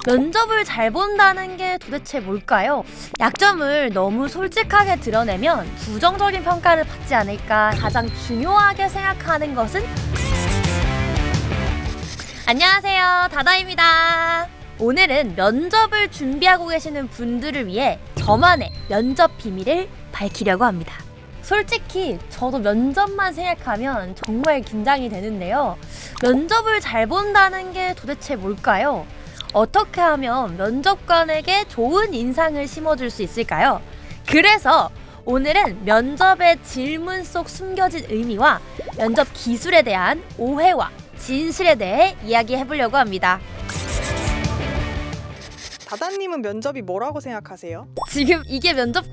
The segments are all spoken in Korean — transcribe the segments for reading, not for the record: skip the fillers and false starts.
면접을 잘 본다는 게 도대체 뭘까요? 약점을 너무 솔직하게 드러내면 부정적인 평가를 받지 않을까 가장 중요하게 생각하는 것은? 안녕하세요, 다다입니다. 오늘은 면접을 준비하고 계시는 분들을 위해 저만의 면접 비밀을 밝히려고 합니다. 솔직히 저도 면접만 생각하면 정말 긴장이 되는데요. 면접을 잘 본다는 게 도대체 뭘까요? 어떻게 하면 면접관에게 좋은 인상을 심어줄 수 있을까요? 그래서 오늘은 면접의 질문 속 숨겨진 의미와 면접 기술에 대한 오해와 진실에 대해 이야기해보려고 합니다. 다다님은 면접이 뭐라고 생각하세요? 지금 이게 면접관...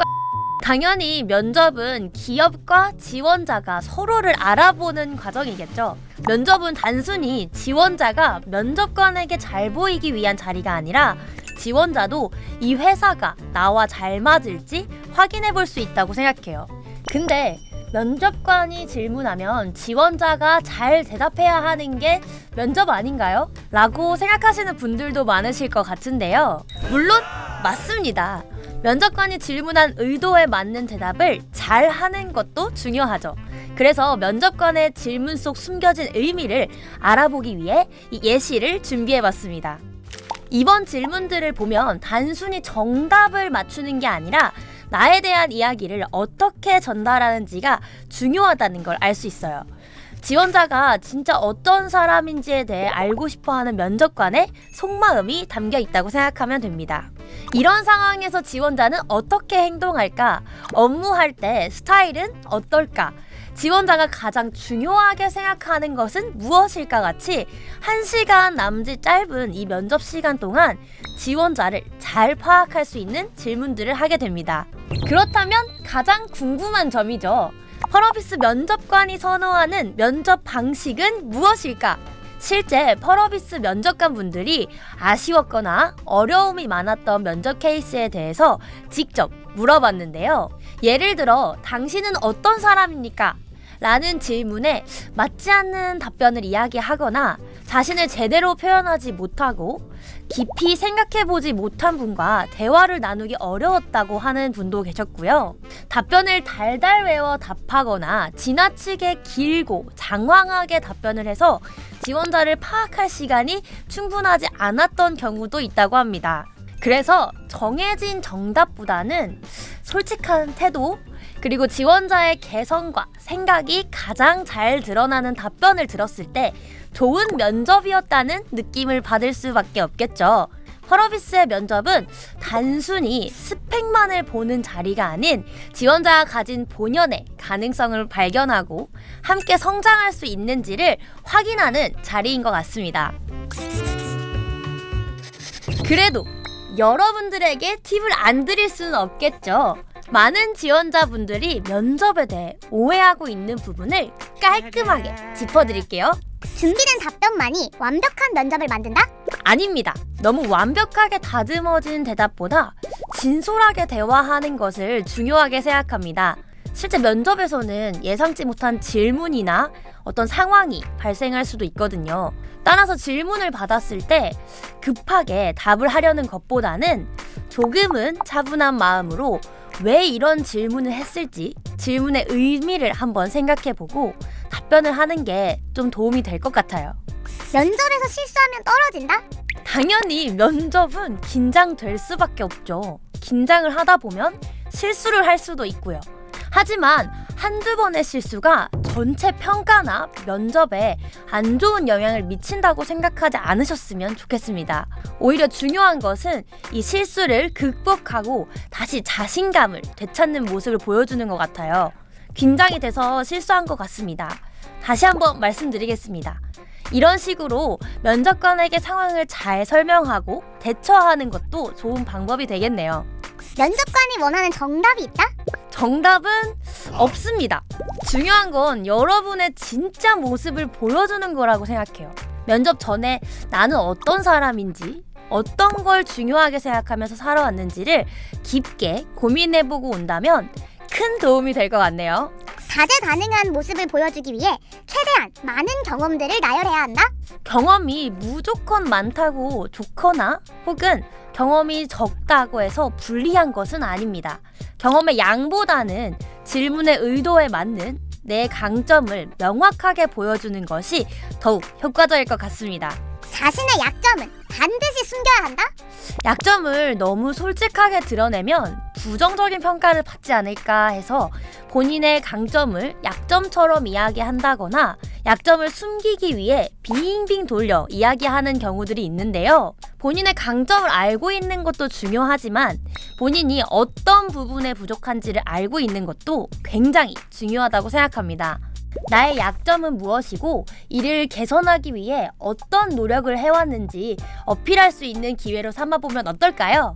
당연히 면접은 기업과 지원자가 서로를 알아보는 과정이겠죠. 면접은 단순히 지원자가 면접관에게 잘 보이기 위한 자리가 아니라 지원자도 이 회사가 나와 잘 맞을지 확인해 볼 수 있다고 생각해요. 근데 면접관이 질문하면 지원자가 잘 대답해야 하는 게 면접 아닌가요? 라고 생각하시는 분들도 많으실 것 같은데요. 물론 맞습니다. 면접관이 질문한 의도에 맞는 대답을 잘 하는 것도 중요하죠. 그래서 면접관의 질문 속 숨겨진 의미를 알아보기 위해 이 예시를 준비해봤습니다. 이번 질문들을 보면 단순히 정답을 맞추는 게 아니라 나에 대한 이야기를 어떻게 전달하는지가 중요하다는 걸 알 수 있어요. 지원자가 진짜 어떤 사람인지에 대해 알고 싶어하는 면접관의 속마음이 담겨 있다고 생각하면 됩니다. 이런 상황에서 지원자는 어떻게 행동할까? 업무할 때 스타일은 어떨까? 지원자가 가장 중요하게 생각하는 것은 무엇일까 같이 1시간 남짓 짧은 이 면접 시간 동안 지원자를 잘 파악할 수 있는 질문들을 하게 됩니다. 그렇다면 가장 궁금한 점이죠. 펄어비스 면접관이 선호하는 면접 방식은 무엇일까? 실제 펄어비스 면접관 분들이 아쉬웠거나 어려움이 많았던 면접 케이스에 대해서 직접 물어봤는데요. 예를 들어 당신은 어떤 사람입니까? 라는 질문에 맞지 않는 답변을 이야기하거나 자신을 제대로 표현하지 못하고 깊이 생각해보지 못한 분과 대화를 나누기 어려웠다고 하는 분도 계셨고요. 답변을 달달 외워 답하거나 지나치게 길고 장황하게 답변을 해서 지원자를 파악할 시간이 충분하지 않았던 경우도 있다고 합니다. 그래서 정해진 정답보다는 솔직한 태도, 그리고 지원자의 개성과 생각이 가장 잘 드러나는 답변을 들었을 때 좋은 면접이었다는 느낌을 받을 수밖에 없겠죠. 펄어비스의 면접은 단순히 스펙만을 보는 자리가 아닌 지원자가 가진 본연의 가능성을 발견하고 함께 성장할 수 있는지를 확인하는 자리인 것 같습니다. 그래도 여러분들에게 팁을 안 드릴 수는 없겠죠. 많은 지원자분들이 면접에 대해 오해하고 있는 부분을 깔끔하게 짚어드릴게요. 준비된 답변만이 완벽한 면접을 만든다? 아닙니다. 너무 완벽하게 다듬어진 대답보다 진솔하게 대화하는 것을 중요하게 생각합니다. 실제 면접에서는 예상치 못한 질문이나 어떤 상황이 발생할 수도 있거든요. 따라서 질문을 받았을 때 급하게 답을 하려는 것보다는 조금은 차분한 마음으로 왜 이런 질문을 했을지 질문의 의미를 한번 생각해보고 답변을 하는 게 좀 도움이 될 것 같아요. 면접에서 실수하면 떨어진다? 당연히 면접은 긴장될 수밖에 없죠. 긴장을 하다 보면 실수를 할 수도 있고요. 하지만 한두 번의 실수가 전체 평가나 면접에 안 좋은 영향을 미친다고 생각하지 않으셨으면 좋겠습니다. 오히려 중요한 것은 이 실수를 극복하고 다시 자신감을 되찾는 모습을 보여주는 것 같아요. 긴장이 돼서 실수한 것 같습니다. 다시 한번 말씀드리겠습니다. 이런 식으로 면접관에게 상황을 잘 설명하고 대처하는 것도 좋은 방법이 되겠네요. 면접관이 원하는 정답이 있다? 정답은 없습니다. 중요한 건 여러분의 진짜 모습을 보여주는 거라고 생각해요. 면접 전에 나는 어떤 사람인지, 어떤 걸 중요하게 생각하면서 살아왔는지를 깊게 고민해보고 온다면 큰 도움이 될 것 같네요. 다재다능한 모습을 보여주기 위해 최대한 많은 경험들을 나열해야 한다? 경험이 무조건 많다고 좋거나 혹은 경험이 적다고 해서 불리한 것은 아닙니다. 경험의 양보다는 질문의 의도에 맞는 내 강점을 명확하게 보여주는 것이 더욱 효과적일 것 같습니다. 자신의 약점은 반드시 숨겨야 한다? 약점을 너무 솔직하게 드러내면 부정적인 평가를 받지 않을까 해서 본인의 강점을 약점처럼 이야기한다거나 약점을 숨기기 위해 빙빙 돌려 이야기하는 경우들이 있는데요. 본인의 강점을 알고 있는 것도 중요하지만 본인이 어떤 부분에 부족한지를 알고 있는 것도 굉장히 중요하다고 생각합니다. 나의 약점은 무엇이고 이를 개선하기 위해 어떤 노력을 해왔는지 어필할 수 있는 기회로 삼아보면 어떨까요?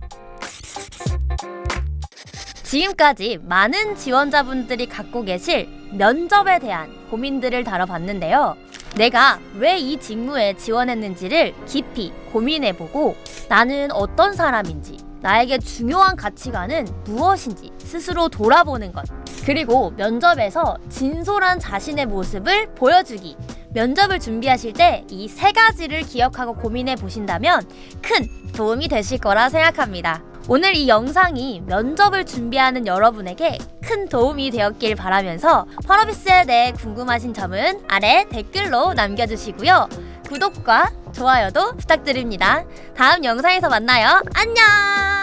지금까지 많은 지원자분들이 갖고 계실 면접에 대한 고민들을 다뤄봤는데요. 내가 왜 이 직무에 지원했는지를 깊이 고민해보고 나는 어떤 사람인지, 나에게 중요한 가치관은 무엇인지 스스로 돌아보는 것, 그리고 면접에서 진솔한 자신의 모습을 보여주기. 면접을 준비하실 때 이 세 가지를 기억하고 고민해 보신다면 큰 도움이 되실 거라 생각합니다. 오늘 이 영상이 면접을 준비하는 여러분에게 큰 도움이 되었길 바라면서 펄어비스에 대해 궁금하신 점은 아래 댓글로 남겨주시고요. 구독과 좋아요도 부탁드립니다. 다음 영상에서 만나요. 안녕!